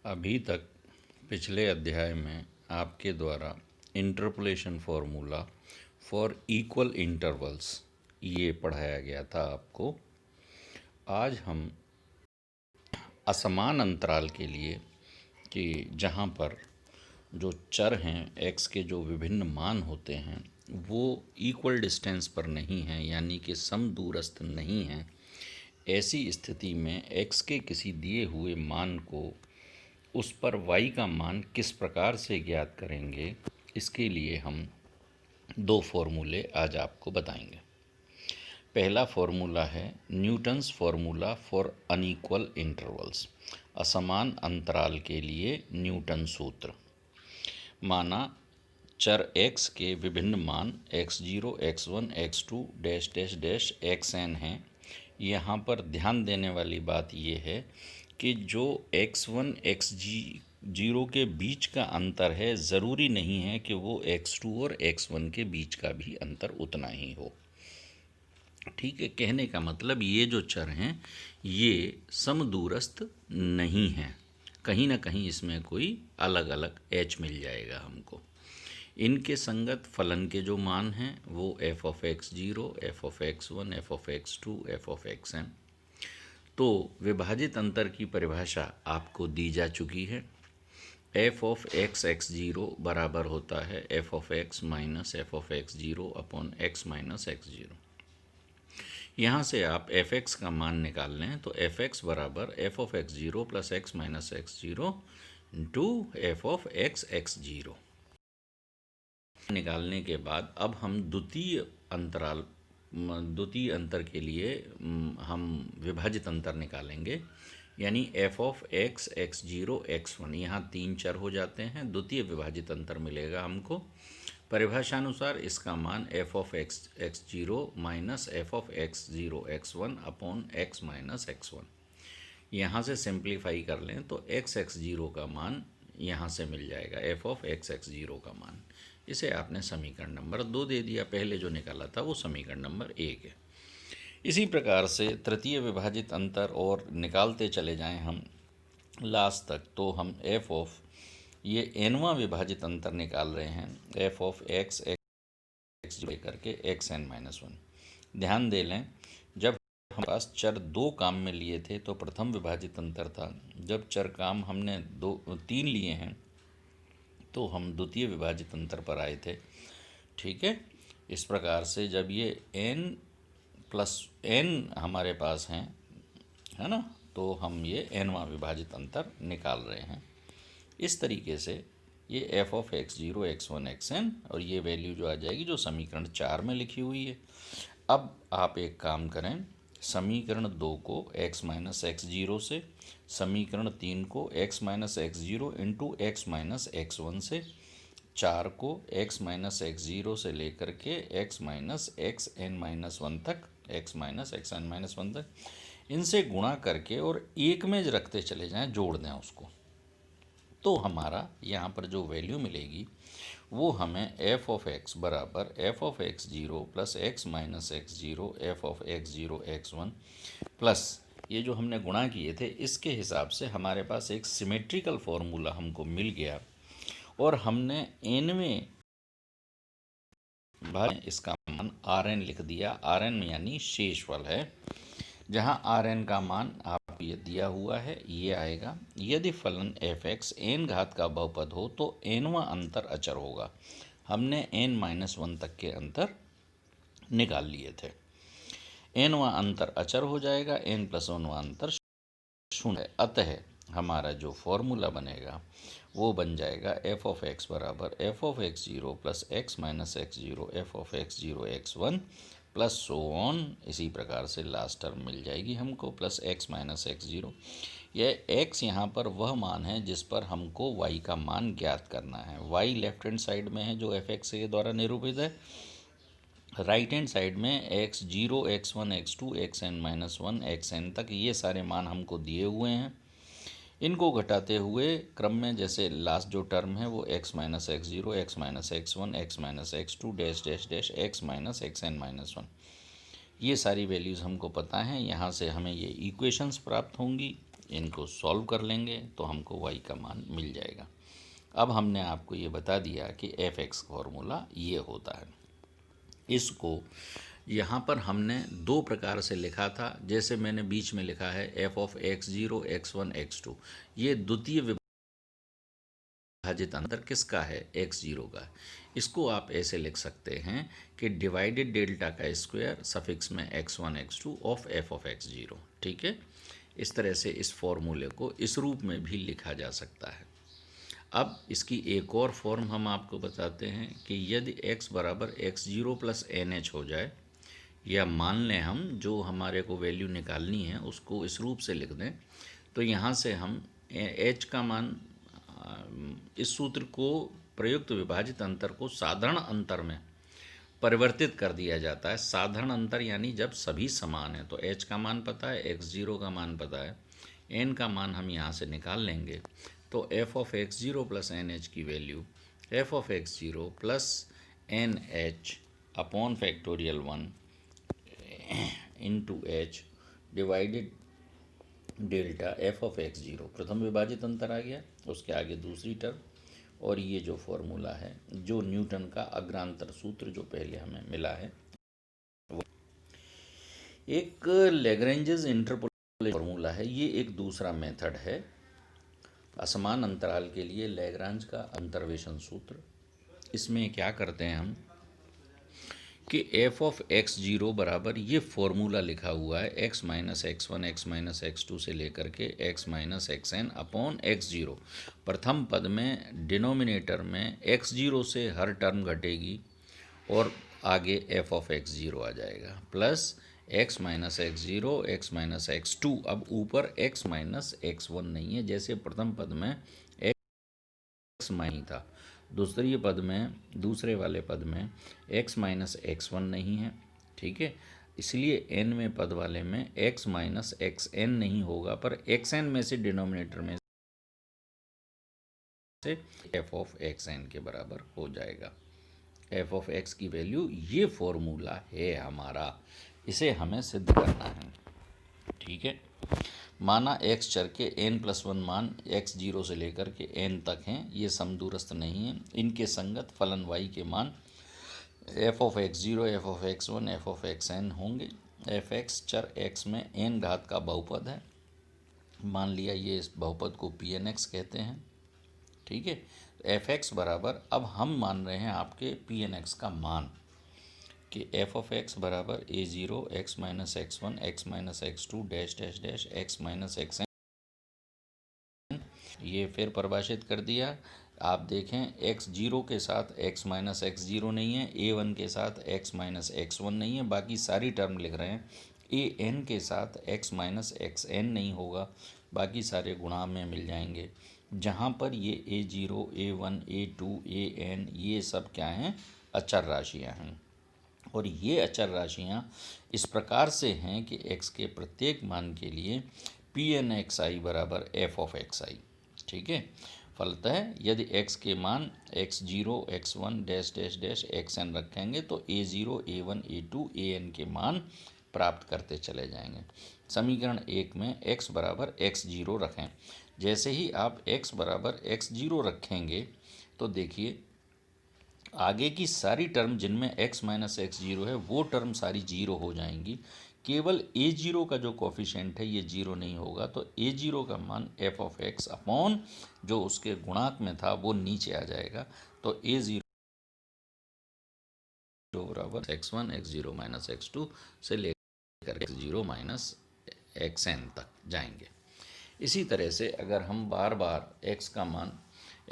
अभी तक पिछले अध्याय में आपके द्वारा interpolation formula for equal intervals ये पढ़ाया गया था आपको। आज हम असमान अंतराल के लिए कि जहाँ पर जो चर हैं x के जो विभिन्न मान होते हैं वो इक्वल डिस्टेंस पर नहीं हैं, यानी कि समदूरस्थ नहीं हैं, ऐसी स्थिति में x के किसी दिए हुए मान को उस पर y का मान किस प्रकार से ज्ञात करेंगे, इसके लिए हम दो फॉर्मूले आज आपको बताएंगे। पहला फॉर्मूला है Newton's formula for unequal intervals, असमान अंतराल के लिए न्यूटन सूत्र। माना चर x के विभिन्न मान x0, x1, x2 dash dash dash xn हैं। यहाँ पर ध्यान देने वाली बात ये है कि जो x1 x0 के बीच का अंतर है, ज़रूरी नहीं है कि वो x2 और x1 के बीच का भी अंतर उतना ही हो। ठीक है, कहने का मतलब ये जो चर हैं ये समदूरस्थ नहीं हैं, कहीं ना कहीं इसमें कोई अलग अलग एच मिल जाएगा हमको। इनके संगत फलन के जो मान हैं वो f(x0), f(x1), f(x2), f(xn). तो विभाजित अंतर की परिभाषा आपको दी जा चुकी है। f(x(x0) बराबर होता है f(x minus f(x0) upon x minus x0। यहाँ से आप f(x) का मान निकाल लें तो f(x) बराबर f(x0) plus x minus x0 into f(x)(x0) निकालने के बाद अब हम द्वितीय अंतर के लिए हम विभाजित अंतर निकालेंगे, यानी f(x)(x0), x1। यहाँ तीन चर हो जाते हैं, द्वितीय विभाजित अंतर मिलेगा हमको। परिभाषानुसार इसका मान f(x)(x0) minus f(x0) x1 upon x minus x1। यहाँ से सिंप्लीफाई कर लें तो x(x0) का मान यहाँ से मिल जाएगा f(x)(x0) का मान। इसे आपने समीकरण नंबर 2 दे दिया, पहले जो निकाला था वो समीकरण नंबर 1 है। इसी प्रकार से तृतीय विभाजित अंतर और निकालते चले जाएं हम लास्ट तक, तो हम ये nवां विभाजित अंतर निकाल रहे हैं f(x) लेकर के xn-1। ध्यान दे लें, जब हमारे पास चर दो काम में लिए थे तो प्रथम विभाजित अंतर था, जब चर काम हमने तीन लिए हैं तो हम द्वितीय विभाजित अंतर पर आए थे। ठीक है, इस प्रकार से जब ये n+n हमारे पास हैं, है ना, तो हम ये nवां विभाजित अंतर निकाल रहे हैं। इस तरीके से ये f(x0), x1, xn और ये वैल्यू जो आ जाएगी जो समीकरण 4 में लिखी हुई है। अब आप एक काम करें, समीकरण 2 को x माइनस x0 से, समीकरण 3 को x minus x0 into x minus x1 से, 4 को x माइनस x0 से लेकर के x माइनस xn-1 तक, x माइनस xn-1 तक, इनसे गुणा करके और एक में रखते चले जाएं, जोड़ दें उसको, तो हमारा यहाँ पर जो वैल्यू मिलेगी वो हमें f(x) बराबर f(x0) plus x minus x0 f(x0) x1 plus ये जो हमने गुणा किए थे इसके हिसाब से हमारे पास एक सिमेट्रिकल फॉर्मूला हमको मिल गया और हमने nवें भाग इसका मान Rn लिख दिया। Rn यानी शेषफल है, जहाँ Rn का मान आप ये दिया हुआ है, ये आएगा। यदि फलन f(x) n घात का बहुपद हो तो nवां अंतर अचर होगा। हमने n-1 तक के अंतर निकाल लिए थे। nवां अंतर अचर हो जाएगा, n+1वां अंतर शून्य है। अतः हमारा जो फॉर्मूला बनेगा वो बन जाएगा f(x) बराबर f(x0) plus x minus x0 f(x0) x1 plus so on, इसी प्रकार से लास्ट टर्म मिल जाएगी हमको, प्लस x माइनस x0। यह x यहाँ पर वह मान है जिस पर हमको y का मान ज्ञात करना है। y लेफ्ट हैंड साइड में है जो f(x) के द्वारा निरूपित है, राइट हैंड साइड में x0, x1, x2, xn-1 xn तक ये सारे मान हमको दिए हुए हैं। इनको घटाते हुए क्रम में जैसे लास्ट जो टर्म है वो x minus x0, x minus x1, x minus x2 dash dash dash x minus xn-1, ये सारी वैल्यूज़ हमको पता हैं। यहाँ से हमें ये इक्वेशंस प्राप्त होंगी इनको सॉल्व कर लेंगे तो हमको y का मान मिल जाएगा। अब हमने आपको ये बता दिया कि एफ एक्स फॉर्मूला ये होता है। इसको यहाँ पर हमने दो प्रकार से लिखा था, जैसे मैंने बीच में लिखा है f of x zero x one x two, ये द्वितीय विभाजित अंतर किसका है, एक्स जीरो का। इसको आप ऐसे लिख सकते हैं कि डिवाइडेड डेल्टा का स्क्वायर सफिक्स में x one x two of x zero. ठीक है, इस तरह से इस फॉर्मूले को इस रूप में भी लिखा जा सकता है। अब इसकी एक और फॉर्म हम आपको बताते हैं कि यदि x बराबर x zero plus n h हो जाए, या मान लें हम जो हमारे को वैल्यू निकालनी है उसको इस रूप से लिख दें, तो यहाँ से हम h का मान इस सूत्र को प्रयुक्त विभाजित अंतर को साधारण अंतर में परिवर्तित कर दिया जाता है। साधारण अंतर यानी जब सभी समान है, तो h का मान पता है, एक्स जीरो का मान पता है, n का मान हम यहाँ से निकाल लेंगे, तो f of x zero plus n h की value f of x zero plus n h upon factorial 1 into h divided delta f of x zero, प्रथम विभाजित अंतर आ गया, उसके आगे दूसरी टर्म, और ये जो फॉर्मूला है जो न्यूटन का अग्रांतर सूत्र जो पहले हमें मिला है। एक लैग्रेंजेस इंटरपोलेशन फॉर्मूला है, ये एक दूसरा मेथड है असमान अंतराल के लिए लैग्रांज का अंतर्वेशन सूत्र। इसमें क्या करते हैं हम कि एफ ऑफ एक्स जीरो बराबर ये फॉर्मूला लिखा हुआ है x minus x one x minus x two से लेकर के x minus x n upon x zero. प्रथम पद में डिनोमिनेटर में एक्स जीरो से हर टर्म घटेगी और आगे एफ ऑफ एक्स जीरो आ जाएगा, plus x minus x zero x minus x two. अब ऊपर एक्स माइनस एक्स वन नहीं है, जैसे प्रथम पद में एक्स माइनस था, दूसरे वाले पद में x माइनस एक्स वन नहीं है। ठीक है, इसलिए n में पद वाले में x माइनस एक्स एन नहीं होगा, पर एक्स एन में से डिनोमिनेटर में से f ऑफ एक्स एन के बराबर हो जाएगा। f ऑफ x की वैल्यू ये फॉर्मूला है हमारा, इसे हमें सिद्ध करना है। ठीक है, माना x चर के n प्लस वन मान x जीरो से लेकर के n तक हैं, ये समदूरस्थ नहीं है, इनके संगत फलन y के मान f of x zero f of x one f of x n होंगे। एफ एक्स चर x में n घात का बहुपद है, मान लिया ये इस बहुपद को पी एन एक्स कहते हैं। ठीक है, एफ एक्स बराबर, अब हम मान रहे हैं आपके पी एन एक्स का मान कि एफ ऑफ एक्स बराबर a zero x minus x one x minus x two dash dash dash x minus x n. ये फिर परिभाषित कर दिया। आप देखें एक्स जीरो के साथ एक्स माइनस एक्स जीरो नहीं है, ए वन के साथ एक्स माइनस एक्स वन नहीं है, बाकी सारी टर्म लिख रहे हैं। ए एन के साथ एक्स माइनस एक्स एन नहीं होगा, बाकी सारे गुणा में मिल जाएंगे। जहाँ पर ये a zero a one a two a n ये सब क्या हैं, अचर राशियाँ हैं। और ये अचर राशियाँ इस प्रकार से हैं कि x के प्रत्येक मान के लिए पी एन एक्स आई बराबर एफ ऑफ एक्स आई। ठीक है, फलतः यदि x के मान x zero x one dash dash dash x n रखेंगे तो a zero a one a two a n के मान प्राप्त करते चले जाएंगे। समीकरण एक में x बराबर एक्स जीरो रखें। जैसे ही आप x बराबर एक्स जीरो रखेंगे तो देखिए आगे की सारी टर्म जिनमें x माइनस एक्स जीरो है वो टर्म सारी जीरो हो जाएंगी, केवल ए जीरो का जो कोफिशेंट है ये जीरो नहीं होगा, तो ए जीरो का मान एफ ऑफ एक्स अपॉन जो उसके गुणांक में था वो नीचे आ जाएगा, तो ए जीरो बराबर x one x zero minus x two से लेकर x zero minus x n तक जाएंगे। इसी तरह से अगर हम बार बार x का मान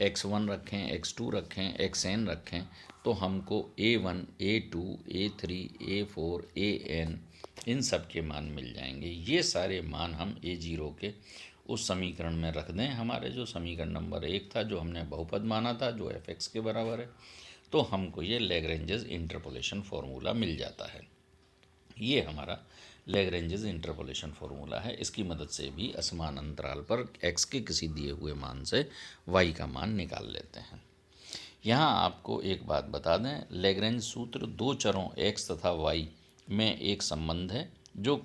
x1 रखें x2 रखें xn रखें तो हमको a1 a2 a3 a4 an इन सब के मान मिल जाएंगे। ये सारे मान हम a0 के उस समीकरण में रख दें, हमारे जो समीकरण नंबर 1 था जो हमने बहुपद माना था जो f(x) के बराबर है, तो हमको ये लैग्रेंजेस इंटरपोलेशन फार्मूला मिल जाता है। ये हमारा लैग्रेंजेस इंटरपोलेशन फार्मूला है। इसकी मदद से भी असमान अंतराल पर x के किसी दिए हुए मान से y का मान निकाल लेते हैं। यहाँ आपको एक बात बता दें, लैग्रेंज सूत्र दो चरों x तथा y में एक संबंध है जो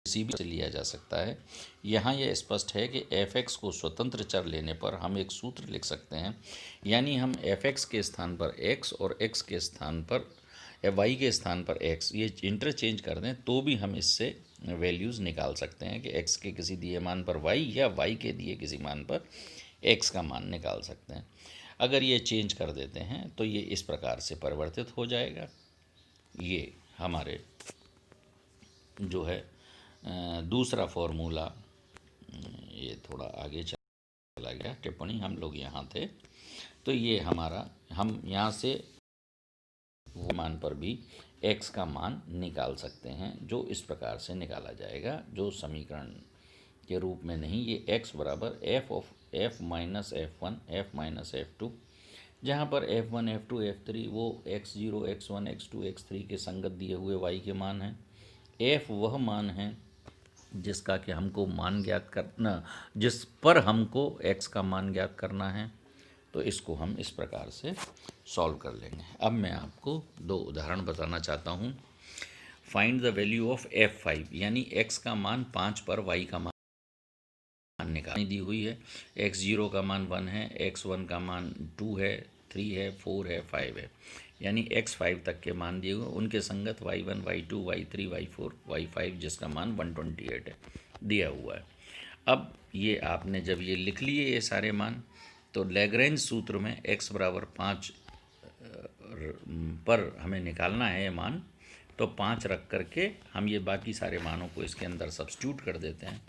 किसी भी से लिया जा सकता है। यहाँ यह स्पष्ट है कि f(x) को स्वतंत्र चर लेने पर हम एक सूत्र लिख सकते हैं, यानी हम f(x) के स्थान पर x और x के स्थान पर y के स्थान पर x ये इंटरचेंज कर दें तो भी हम इससे वैल्यूज़ निकाल सकते हैं कि x के किसी दिए मान पर y या y के दिए किसी मान पर x का मान निकाल सकते हैं। अगर ये चेंज कर देते हैं तो ये इस प्रकार से परिवर्तित हो जाएगा। ये हमारे जो है दूसरा फॉर्मूला, ये थोड़ा आगे चला गया, टिप्पणी हम लोग यहाँ थे, तो ये हमारा हम यहाँ से वो मान पर भी x का मान निकाल सकते हैं, जो इस प्रकार से निकाला जाएगा, जो समीकरण के रूप में नहीं, ये x बराबर f of f minus f1 f minus f2, जहाँ पर f1 f2 f3 वो x0 x1 x2 x3 के संगत दिए हुए y के मान हैं। f वह मान है जिसका कि हमको मान ज्ञात करना, जिस पर हमको x का मान ज्ञात करना है, तो इसको हम इस प्रकार से सॉल्व कर लेंगे। अब मैं आपको दो उदाहरण बताना चाहता हूँ। Find the value of f5, यानी x का मान 5 पर y का मान निकालनी दी हुई है। x0 का मान 1 है, x1 का मान 2 है, 3 है, 4 है, 5 है, यानी x5 तक के मान दिए हुए, उनके संगत y1 y2 y3 y4 y5 जिसका मान 128 है दिया हुआ है। अब ये आपने जब ये लिख लिए ये सारे मान, तो लैग्रेंज सूत्र में x बराबर 5 पर हमें निकालना है ये मान, तो 5 रख करके हम ये बाकी सारे मानों को इसके अंदर सब्स्टिट्यूट कर देते हैं,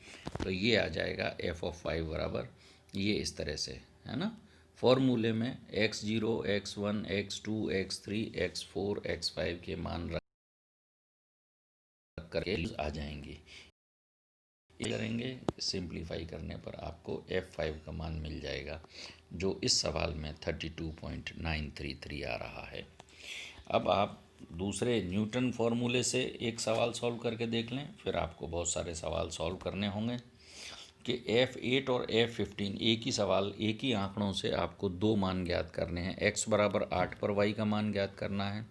तो ये आ जाएगा f(5) बराबर ये इस तरह से, है ना। फॉर्मूले में x0 x1 x2 x3 x4 x5 के मान रख करके आ जाएंगे। करेंगे सिंप्लीफाई करने पर आपको f5 का मान मिल जाएगा, जो इस सवाल में 32.933 आ रहा है। अब आप दूसरे न्यूटन फार्मूले से एक सवाल सॉल्व करके देख लें, फिर आपको बहुत सारे सवाल सॉल्व करने होंगे कि f8 और f15 एक ही सवाल, एक ही आंकड़ों से आपको दो मान ज्ञात करने हैं। x बराबर 8 पर y का मान ज्ञात करना है,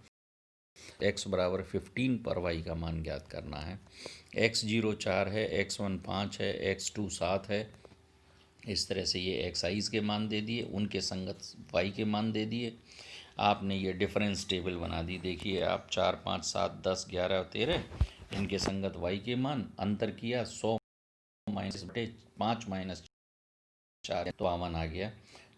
x बराबर 15 पर y का मान ज्ञात करना है। x0 4 है, x1 5 है, x2 7 है। इस तरह से ये एक्साइज के मान दे दिए, उनके संगत y के मान दे दिए। आपने ये डिफरेंस टेबल बना दी, देखिए आप 4 5 7 10 11 और 13 इनके संगत y के मान, अंतर किया 100 माइनस बटे 5 माइनस 4 तो आवन आ गया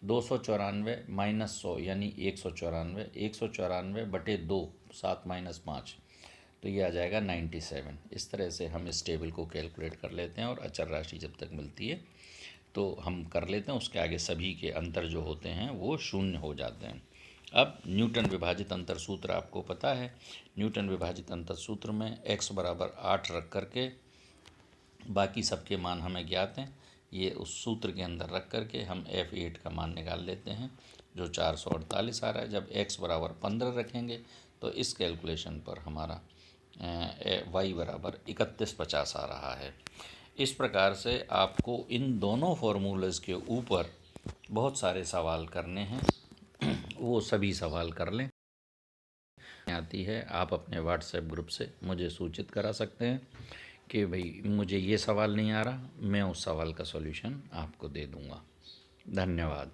294 माइनस 100 यानी 194, 194 बटे 2 7 माइनस 5 तो ये आ जाएगा 97। इस तरह से हम इस टेबल को कैलकुलेट कर लेते हैं और अचर राशि जब तक मिलती है तो हम कर लेते हैं, उसके आगे सभी के अंतर जो होते हैं वो शून्य हो जाते हैं। अब न्यूटन विभाजित अंतर सूत्र आपको पता है। न्यूटन विभाजित अंतर सूत्र में x बराबर 8 रख करके बाकी सबके मान हमें ज्ञात हैं, ये उस सूत्र के अंदर रख करके हम f8 का मान निकाल लेते हैं, जो 448 आ रहा है। जब x बराबर 15 रखेंगे तो इस कैलकुलेशन पर हमारा y बराबर 3150 आ रहा है। इस प्रकार से आपको इन दोनों फार्मूलेज़ के ऊपर बहुत सारे सवाल करने हैं, वो सभी सवाल कर लें। आती है आप अपने व्हाट्सएप ग्रुप से मुझे सूचित करा सकते हैं कि भाई मुझे ये सवाल नहीं आ रहा, मैं उस सवाल का सॉल्यूशन आपको दे दूँगा। धन्यवाद।